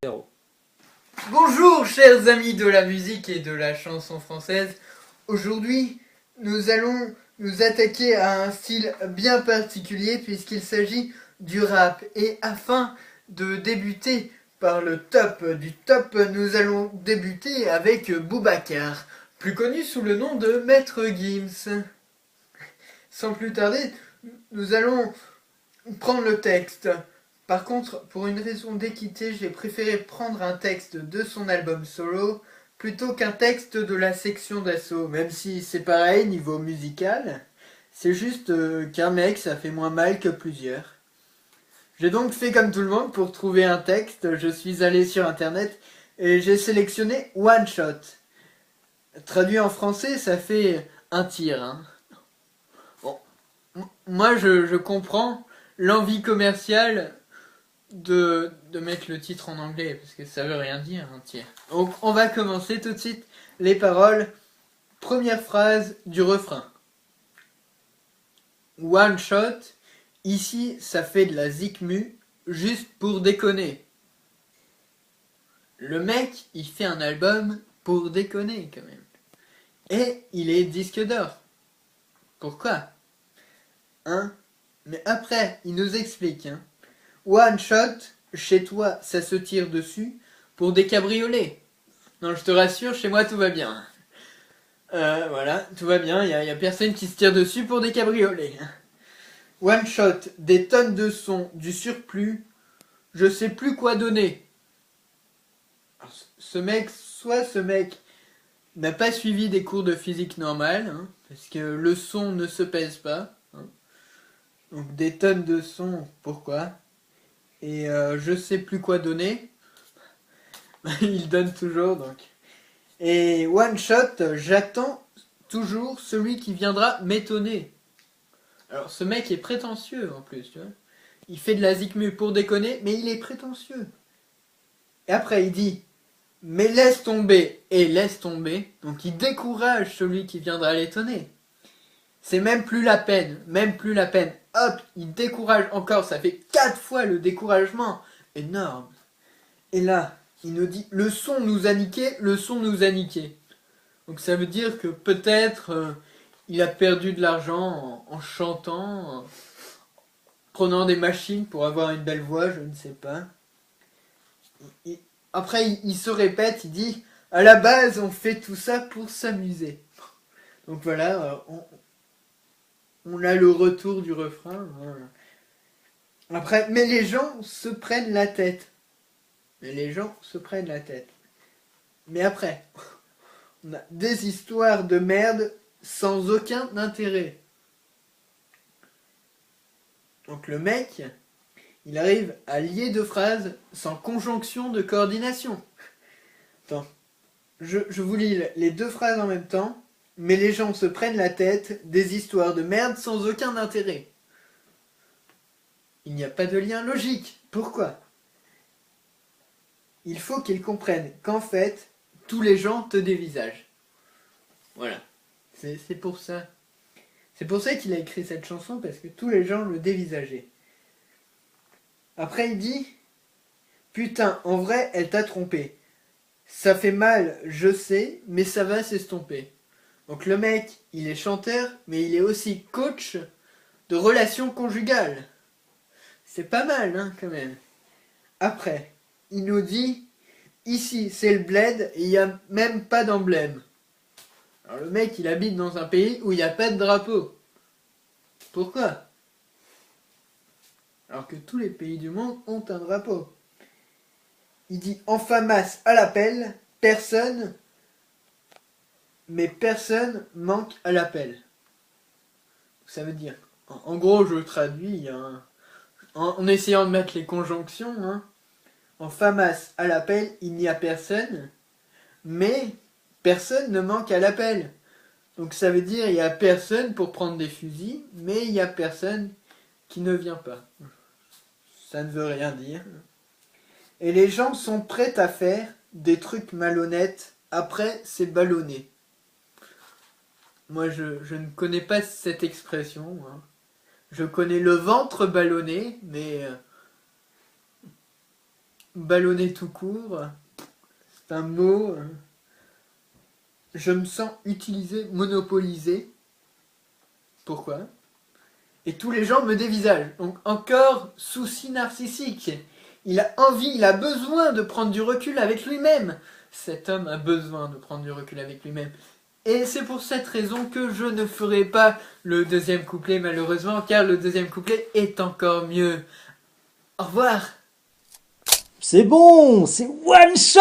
Zéro. Bonjour chers amis de la musique et de la chanson française. Aujourd'hui, nous allons nous attaquer à un style bien particulier puisqu'il s'agit du rap. Et afin de débuter par le top du top, nous allons débuter avec Boubacar, plus connu sous le nom de Maître Gims. Sans plus tarder, nous allons prendre le texte. Par contre, pour une raison d'équité, j'ai préféré prendre un texte de son album solo plutôt qu'un texte de la section d'assaut, même si c'est pareil niveau musical. C'est juste qu'un mec, ça fait moins mal que plusieurs. J'ai donc fait comme tout le monde pour trouver un texte. Je suis allé sur internet et j'ai sélectionné One Shot. Traduit en français, ça fait un tir. Hein. Bon, moi je comprends l'envie commerciale de mettre le titre en anglais, parce que ça veut rien dire, un tir. Donc on va commencer tout de suite les paroles. Première phrase du refrain. One shot, ici ça fait de la zikmu, juste pour déconner. Le mec, il fait un album pour déconner quand même. Et il est disque d'or. Pourquoi? Hein? Mais après, il nous explique, hein. One shot, chez toi, ça se tire dessus pour des cabriolets. Non, je te rassure, chez moi tout va bien. Voilà, tout va bien, y a personne qui se tire dessus pour des cabriolets. One shot, des tonnes de sons, du surplus, je sais plus quoi donner. Alors, ce mec n'a pas suivi des cours de physique normale, hein, parce que le son ne se pèse pas. Hein. Donc des tonnes de sons, pourquoi? Et je sais plus quoi donner. Il donne toujours donc. Et one shot, j'attends toujours celui qui viendra m'étonner. Alors ce mec est prétentieux en plus, tu vois. Il fait de la zikmu pour déconner, mais il est prétentieux. Et après il dit, mais laisse tomber et laisse tomber. Donc il décourage celui qui viendra l'étonner. C'est même plus la peine, même plus la peine. Hop, il décourage encore, ça fait 4 fois le découragement. Énorme. Et là, il nous dit, le son nous a niqué, le son nous a niqué. Donc ça veut dire que peut-être il a perdu de l'argent en chantant, en prenant des machines pour avoir une belle voix, je ne sais pas. Après, il se répète, il dit, à la base, on fait tout ça pour s'amuser. Donc voilà, on a le retour du refrain. Voilà. Après, mais les gens se prennent la tête. Mais les gens se prennent la tête. Mais après, on a des histoires de merde sans aucun intérêt. Donc le mec, il arrive à lier deux phrases sans conjonction de coordination. Attends, je vous lis les deux phrases en même temps, mais les gens se prennent la tête, des histoires de merde sans aucun intérêt. Il n'y a pas de lien logique. Pourquoi? Il faut qu'ils comprennent qu'en fait, tous les gens te dévisagent. Voilà. C'est pour ça. C'est pour ça qu'il a écrit cette chanson, parce que tous les gens le dévisageaient. Après, il dit, putain, en vrai, elle t'a trompé. Ça fait mal, je sais, mais ça va s'estomper. Donc le mec, il est chanteur, mais il est aussi coach de relations conjugales. C'est pas mal, hein, quand même. Après, il nous dit, ici, c'est le bled, et il n'y a même pas d'emblème. Alors le mec, il habite dans un pays où il n'y a pas de drapeau. Pourquoi? Alors que tous les pays du monde ont un drapeau. Il dit en FAMAS à l'appel, personne, mais personne manque à l'appel. Ça veut dire, en gros, je traduis en essayant de mettre les conjonctions. Hein. En FAMAS à l'appel, il n'y a personne, mais personne ne manque à l'appel. Donc ça veut dire il n'y a personne pour prendre des fusils, mais il n'y a personne qui ne vient pas. Ça ne veut rien dire. Et les gens sont prêts à faire des trucs malhonnêtes, après c'est ballonné. Moi je ne connais pas cette expression. Hein. Je connais le ventre ballonné, mais ballonné tout court. C'est un mot. Je me sens utilisé, monopolisé. Pourquoi? Et tous les gens me dévisagent. Donc encore souci narcissique. Il a envie, il a besoin de prendre du recul avec lui-même. Cet homme a besoin de prendre du recul avec lui-même. Et c'est pour cette raison que je ne ferai pas le deuxième couplet malheureusement, car le deuxième couplet est encore mieux. Au revoir. C'est bon, c'est one shot.